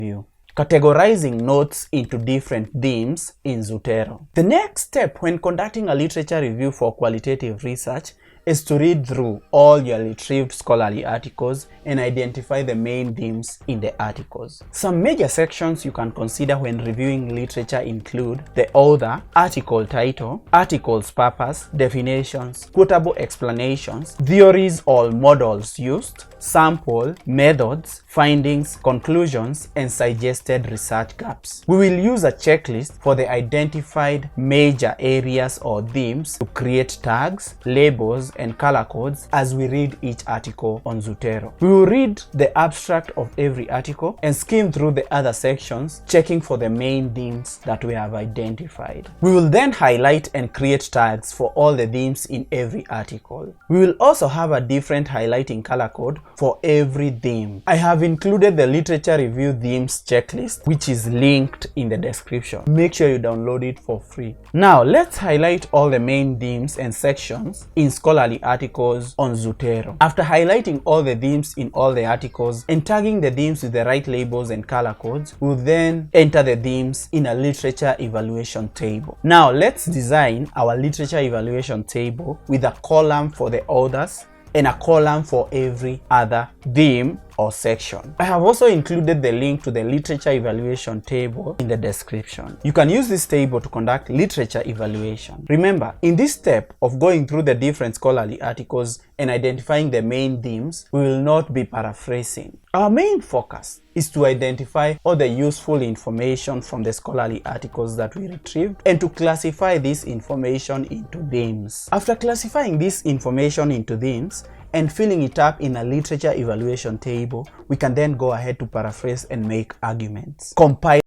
review. Categorizing notes into different themes in Zotero. The next step when conducting a literature review for qualitative research is to read through all your retrieved scholarly articles and identify the main themes in the articles. Some major sections you can consider when reviewing literature include the author, article title, article's purpose, definitions, quotable explanations, theories or models used, sample, methods, findings, conclusions, and suggested research gaps. We will use a checklist for the identified major areas or themes to create tags, labels, and color codes as we read each article on Zotero. We will read the abstract of every article and skim through the other sections, checking for the main themes that we have identified. We will then highlight and create tags for all the themes in every article. We will also have a different highlighting color code for every theme. I have included the literature review themes checklist, which is linked in the description. Make sure you download it for free. Now let's highlight all the main themes and sections in scholarly articles on Zotero. After highlighting all the themes in all the articles and tagging the themes with the right labels and color codes, we'll then enter the themes in a literature evaluation table. Now let's design our literature evaluation table with a column for the authors and a column for every other theme or section. I have also included the link to the literature evaluation table in the description. You can use this table to conduct literature evaluation. Remember, in this step of going through the different scholarly articles and identifying the main themes, we will not be paraphrasing. Our main focus is to identify all the useful information from the scholarly articles that we retrieved and to classify this information into themes. After classifying this information into themes and filling it up in a literature evaluation table, we can then go ahead to paraphrase and make arguments. Compile